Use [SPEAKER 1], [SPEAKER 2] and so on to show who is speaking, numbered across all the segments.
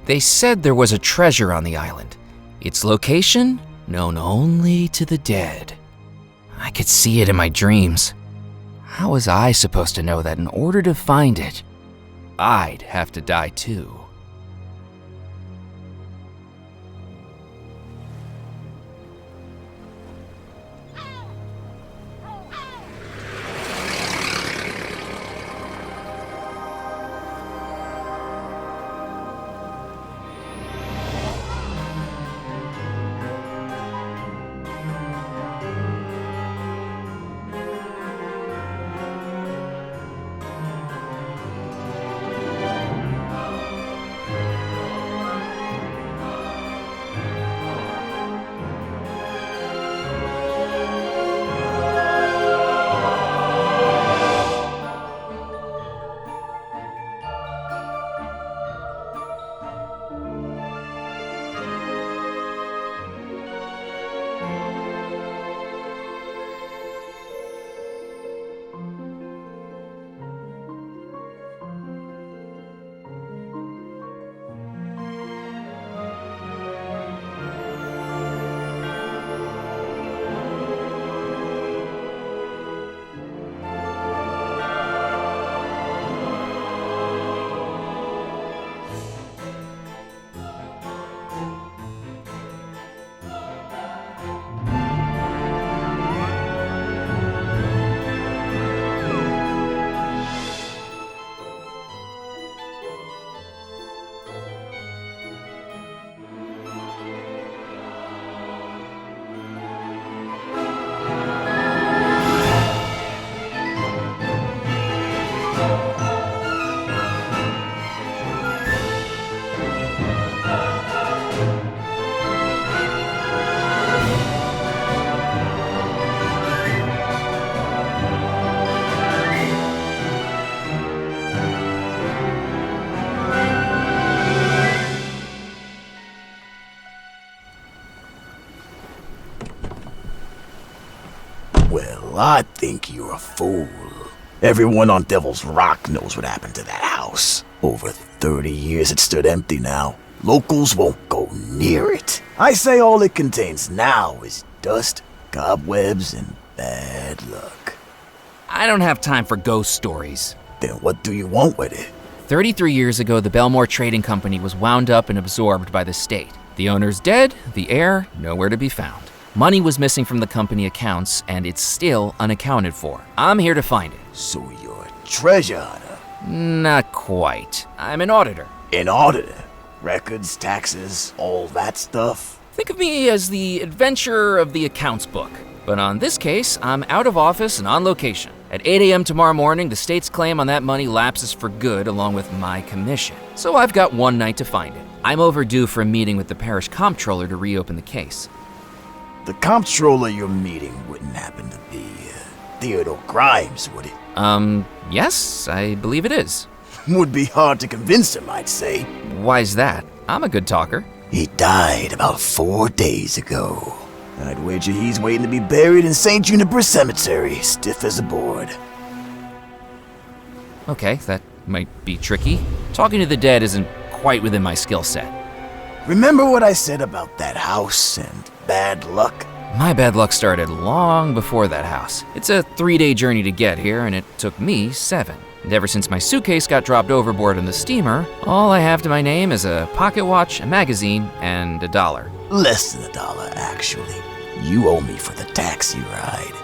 [SPEAKER 1] They said there was a treasure on the island. Its location, known only to the dead. I could see it in my dreams. How was I supposed to know that in order to find it, I'd have to die too?
[SPEAKER 2] Well, I think you're a fool. Everyone on Devil's Rock knows what happened to that house. Over 30 years it stood empty now. Locals won't go near it. I say all it contains now is dust, cobwebs, and bad luck.
[SPEAKER 1] I don't have time for ghost stories.
[SPEAKER 2] Then what do you want with it?
[SPEAKER 1] 33 years ago, the Bellemore Trading Company was wound up and absorbed by the state. The owner's dead, the heir nowhere to be found. Money was missing from the company accounts, and it's still unaccounted for. I'm here to find it.
[SPEAKER 2] So you're a treasure hunter?
[SPEAKER 1] Not quite. I'm an auditor.
[SPEAKER 2] An auditor? Records, taxes, all that stuff?
[SPEAKER 1] Think of me as the adventurer of the accounts book. But on this case, I'm out of office and on location. At 8 a.m. tomorrow morning, the state's claim on that money lapses for good along with my commission. So I've got one night to find it. I'm overdue for a meeting with the parish comptroller to reopen the case.
[SPEAKER 2] The comptroller you're meeting wouldn't happen to be Theodore Grimes, would it?
[SPEAKER 1] Yes, I believe it is.
[SPEAKER 2] Would be hard to convince him, I'd say.
[SPEAKER 1] Why's that? I'm a good talker.
[SPEAKER 2] He died about 4 days ago. I'd wager he's waiting to be buried in St. Juniper Cemetery, stiff as a board.
[SPEAKER 1] Okay, that might be tricky. Talking to the dead isn't quite within my skill set.
[SPEAKER 2] Remember what I said about that house and bad luck?
[SPEAKER 1] My bad luck started long before that house. It's a 3-day journey to get here, and it took me 7. And ever since my suitcase got dropped overboard on the steamer, all I have to my name is a pocket watch, a magazine, and $1.
[SPEAKER 2] Less than $1, actually. You owe me for the taxi ride.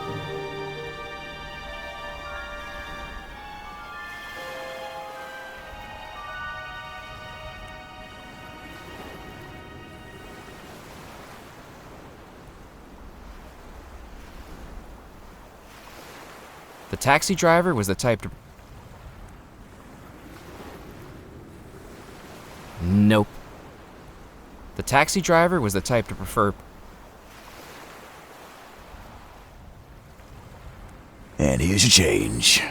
[SPEAKER 1] The taxi driver was the type to... Nope. The taxi driver was the type to prefer...
[SPEAKER 2] And here's your change.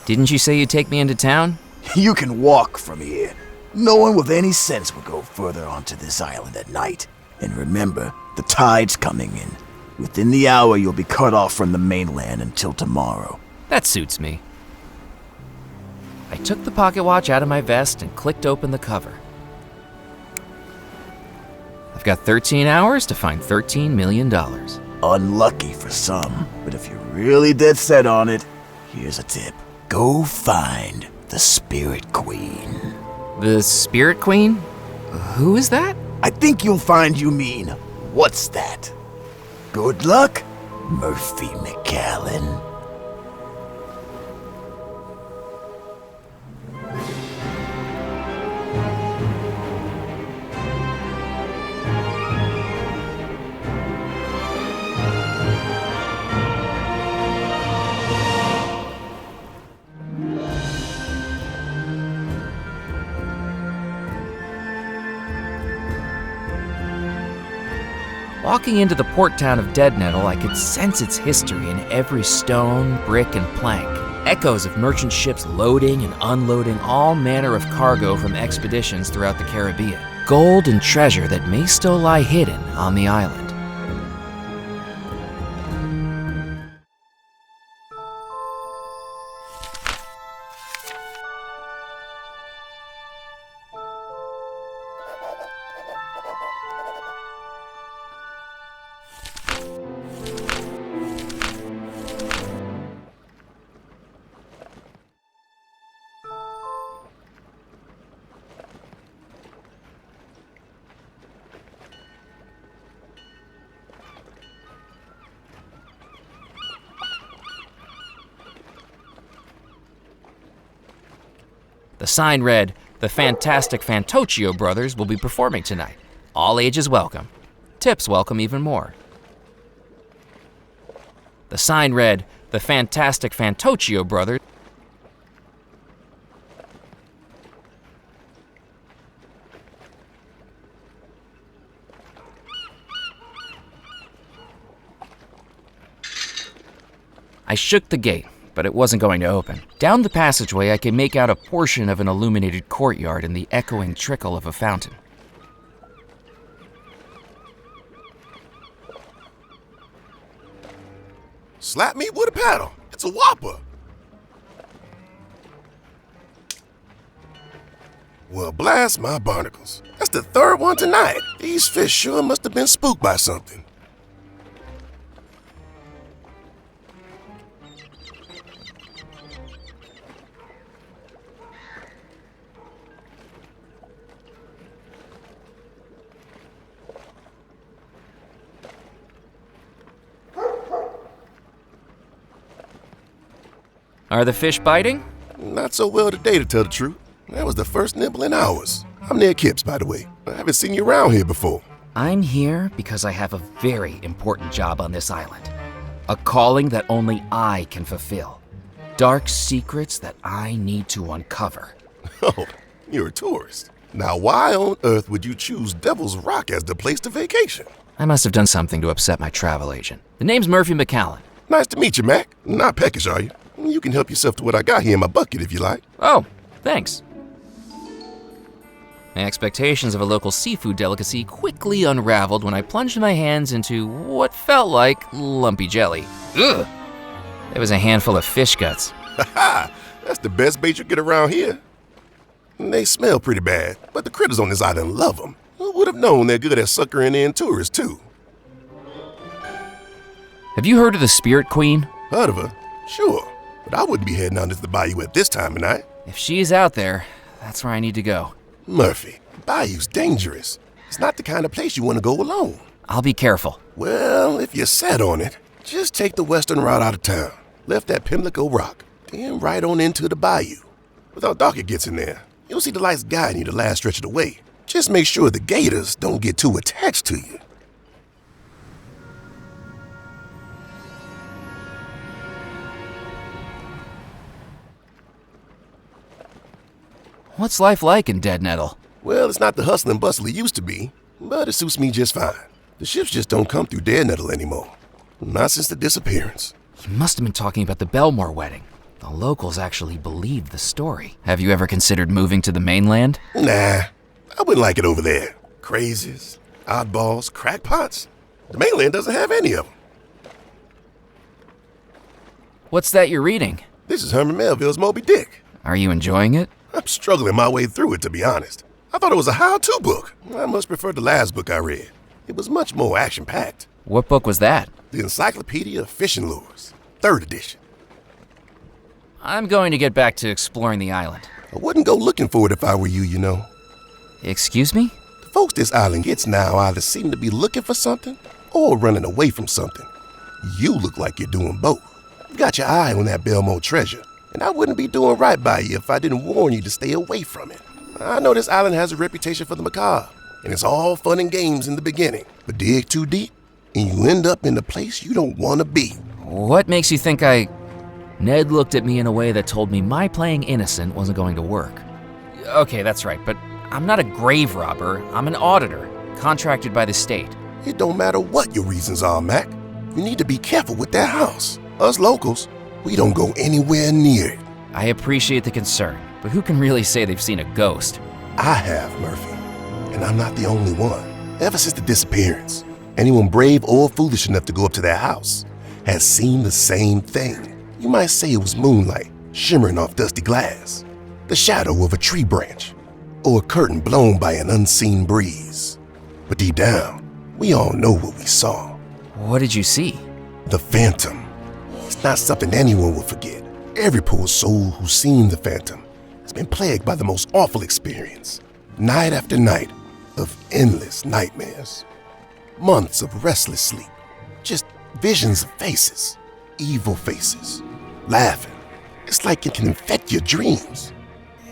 [SPEAKER 1] Didn't you say you'd take me into town?
[SPEAKER 2] You can walk from here. No one with any sense would go further onto this island at night. And remember, the tide's coming in. Within the hour, you'll be cut off from the mainland until tomorrow.
[SPEAKER 1] That suits me. I took the pocket watch out of my vest and clicked open the cover. I've got 13 hours to find $13 million.
[SPEAKER 2] Unlucky for some, but if you're really dead set on it, here's a tip. Go find the Spirit Queen.
[SPEAKER 1] The Spirit Queen? Who is that?
[SPEAKER 2] I think you'll find you mean, what's that? Good luck, Murphy McAllen.
[SPEAKER 1] Walking into the port town of Deadnettle, I could sense its history in every stone, brick, and plank. Echoes of merchant ships loading and unloading all manner of cargo from expeditions throughout the Caribbean. Gold and treasure that may still lie hidden on the island. The sign read, "The Fantastic Fantoccio Brothers will be performing tonight. All ages welcome. Tips welcome even more." The sign read, "The Fantastic Fantoccio Brothers." I shook the gate, but it wasn't going to open. Down the passageway, I could make out a portion of an illuminated courtyard and the echoing trickle of a fountain.
[SPEAKER 3] Slap me with a paddle. It's a whopper. Well, blast my barnacles. That's the third one tonight. These fish sure must have been spooked by something.
[SPEAKER 1] Are the fish biting?
[SPEAKER 3] Not so well today, to tell the truth. That was the first nibble in hours. I'm Ned Kipps, by the way. I haven't seen you around here before.
[SPEAKER 1] I'm here because I have a very important job on this island. A calling that only I can fulfill. Dark secrets that I need to uncover.
[SPEAKER 3] Oh, you're a tourist. Now, why on earth would you choose Devil's Rock as the place to vacation?
[SPEAKER 1] I must have done something to upset my travel agent. The name's Murphy McAllen.
[SPEAKER 3] Nice to meet you, Mac. Not peckish, are you? You can help yourself to what I got here in my bucket if you like.
[SPEAKER 1] Oh, thanks. My expectations of a local seafood delicacy quickly unraveled when I plunged my hands into what felt like lumpy jelly. Ugh! It was a handful of fish guts.
[SPEAKER 3] Ha! That's the best bait you get around here. They smell pretty bad, but the critters on this island love them. Who would have known they're good at suckering in tourists, too?
[SPEAKER 1] Have you heard of the Spirit Queen?
[SPEAKER 3] Heard of her? Sure. But I wouldn't be heading out into the bayou at this time of night.
[SPEAKER 1] If she's out there, that's where I need to go.
[SPEAKER 3] Murphy, bayou's dangerous. It's not the kind of place you want to go alone.
[SPEAKER 1] I'll be careful.
[SPEAKER 3] Well, if you're set on it, just take the western route out of town. Left at Pimlico Rock, then right on into the bayou. Without dark it gets in there, you'll see the lights guiding you the last stretch of the way. Just make sure the gators don't get too attached to you.
[SPEAKER 1] What's life like in Deadnettle?
[SPEAKER 3] Well, it's not the hustle and bustle it used to be, but it suits me just fine. The ships just don't come through Deadnettle anymore. Not since the disappearance.
[SPEAKER 1] You must have been talking about the Bellemore wedding. The locals actually believed the story. Have you ever considered moving to the mainland?
[SPEAKER 3] Nah, I wouldn't like it over there. Crazies, oddballs, crackpots. The mainland doesn't have any of them.
[SPEAKER 1] What's that you're reading?
[SPEAKER 3] This is Herman Melville's Moby Dick.
[SPEAKER 1] Are you enjoying it?
[SPEAKER 3] I'm struggling my way through it, to be honest. I thought it was a how-to book. I much preferred the last book I read. It was much more action-packed.
[SPEAKER 1] What book was that?
[SPEAKER 3] The Encyclopedia of Fishing Lures, 3rd edition.
[SPEAKER 1] I'm going to get back to exploring the island.
[SPEAKER 3] I wouldn't go looking for it if I were you, you know.
[SPEAKER 1] Excuse me?
[SPEAKER 3] The folks this island gets now either seem to be looking for something or running away from something. You look like you're doing both. You got your eye on that Bellemore treasure, and I wouldn't be doing right by you if I didn't warn you to stay away from it. I know this island has a reputation for the macabre, and it's all fun and games in the beginning, but dig too deep, and you end up in a place you don't want to be.
[SPEAKER 1] What makes you think I... Ned looked at me in a way that told me my playing innocent wasn't going to work. Okay, that's right, but I'm not a grave robber. I'm an auditor, contracted by the state.
[SPEAKER 3] It don't matter what your reasons are, Mac. You need to be careful with that house. Us locals, we don't go anywhere near it.
[SPEAKER 1] I appreciate the concern, but who can really say they've seen a ghost?
[SPEAKER 3] I have, Murphy, and I'm not the only one. Ever since the disappearance, anyone brave or foolish enough to go up to their house has seen the same thing. You might say it was moonlight shimmering off dusty glass, the shadow of a tree branch, or a curtain blown by an unseen breeze. But deep down, we all know what we saw.
[SPEAKER 1] What did you see?
[SPEAKER 3] The Phantom. It's not something anyone will forget. Every poor soul who's seen the Phantom has been plagued by the most awful experience. Night after night of endless nightmares. Months of restless sleep. Just visions of faces. Evil faces. Laughing. It's like it can infect your dreams.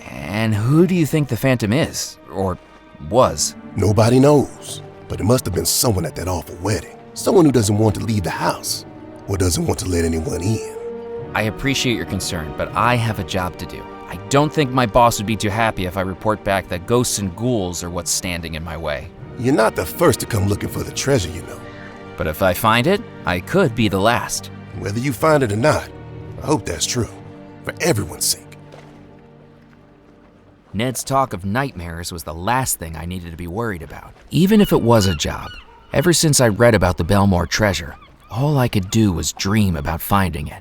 [SPEAKER 1] And who do you think the Phantom is? Or was?
[SPEAKER 3] Nobody knows. But it must have been someone at that awful wedding. Someone who doesn't want to leave the house. Or doesn't want to let anyone in.
[SPEAKER 1] I appreciate your concern, but I have a job to do. I don't think my boss would be too happy if I report back that ghosts and ghouls are what's standing in my way.
[SPEAKER 3] You're not the first to come looking for the treasure, you know.
[SPEAKER 1] But if I find it, I could be the last.
[SPEAKER 3] Whether you find it or not, I hope that's true. For everyone's sake.
[SPEAKER 1] Ned's talk of nightmares was the last thing I needed to be worried about. Even if it was a job, ever since I read about the Bellemore treasure, all I could do was dream about finding it.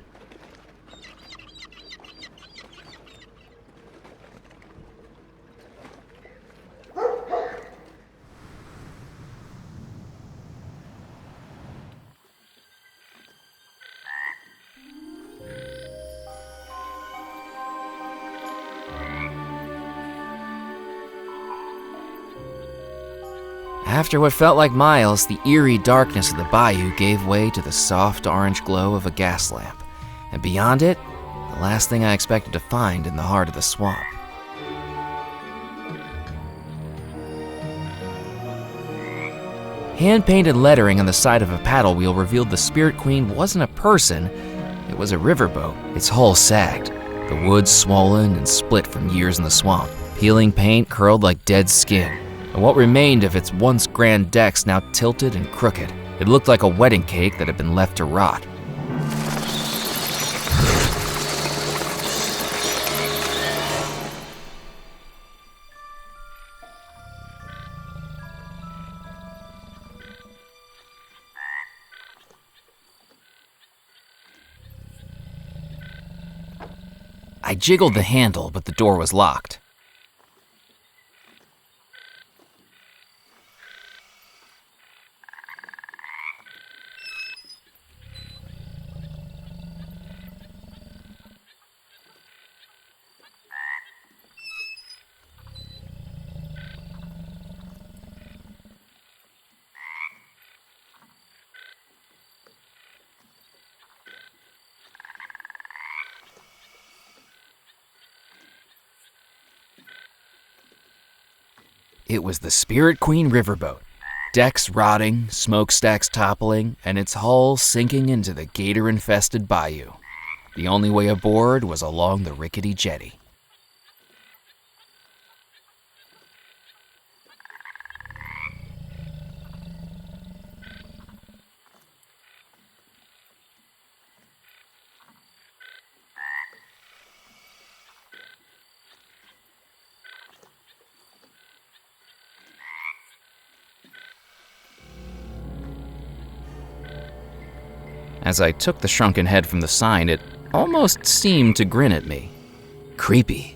[SPEAKER 1] After what felt like miles, the eerie darkness of the bayou gave way to the soft orange glow of a gas lamp, and beyond it, the last thing I expected to find in the heart of the swamp. Hand-painted lettering on the side of a paddle wheel revealed the Spirit Queen wasn't a person, it was a riverboat. Its hull sagged, the wood swollen and split from years in the swamp. Peeling paint curled like dead skin. And what remained of its once grand decks now tilted and crooked. It looked like a wedding cake that had been left to rot. I jiggled the handle, but the door was locked. It was the Spirit Queen riverboat. Decks rotting, smokestacks toppling, and its hull sinking into the gator-infested bayou. The only way aboard was along the rickety jetty. As I took the shrunken head from the sign, it almost seemed to grin at me. creepy.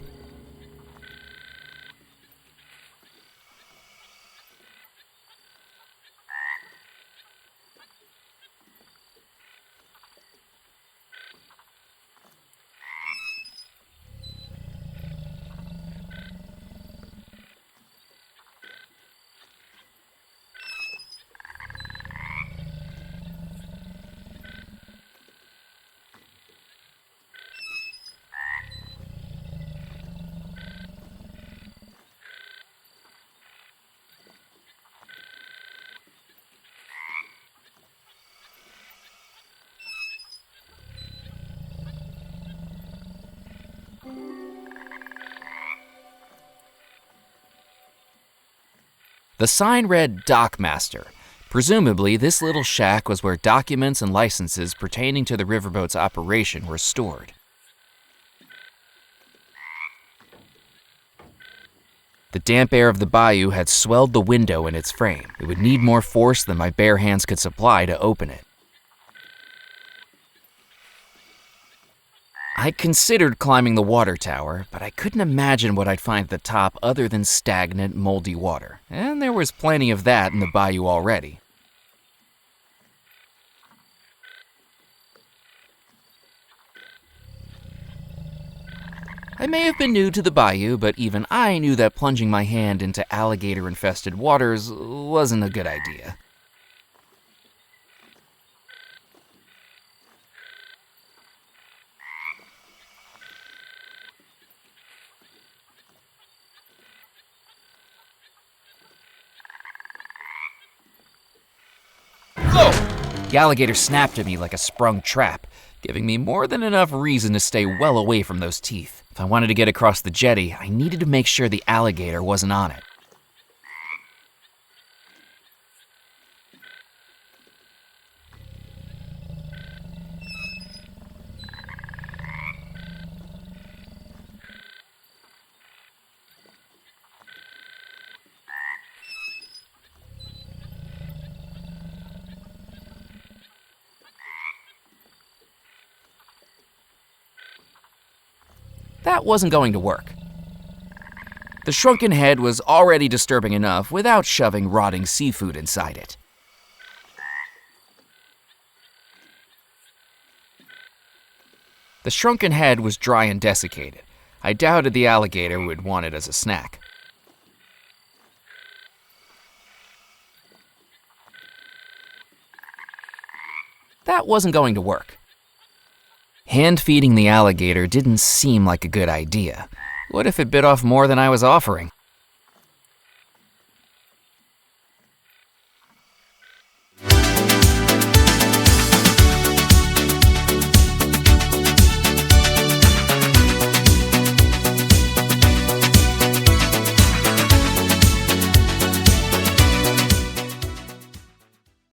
[SPEAKER 1] The sign read Dockmaster. Presumably, this little shack was where documents and licenses pertaining to the riverboat's operation were stored. The damp air of the bayou had swelled the window in its frame. It would need more force than my bare hands could supply to open it. I considered climbing the water tower, but I couldn't imagine what I'd find at the top other than stagnant, moldy water. And there was plenty of that in the bayou already. I may have been new to the bayou, but even I knew that plunging my hand into alligator-infested waters wasn't a good idea. The alligator snapped at me like a sprung trap, giving me more than enough reason to stay well away from those teeth. If I wanted to get across the jetty, I needed to make sure the alligator wasn't on it. That wasn't going to work. The shrunken head was already disturbing enough without shoving rotting seafood inside it. The shrunken head was dry and desiccated. I doubted the alligator would want it as a snack. That wasn't going to work. Hand-feeding the alligator didn't seem like a good idea. What if it bit off more than I was offering?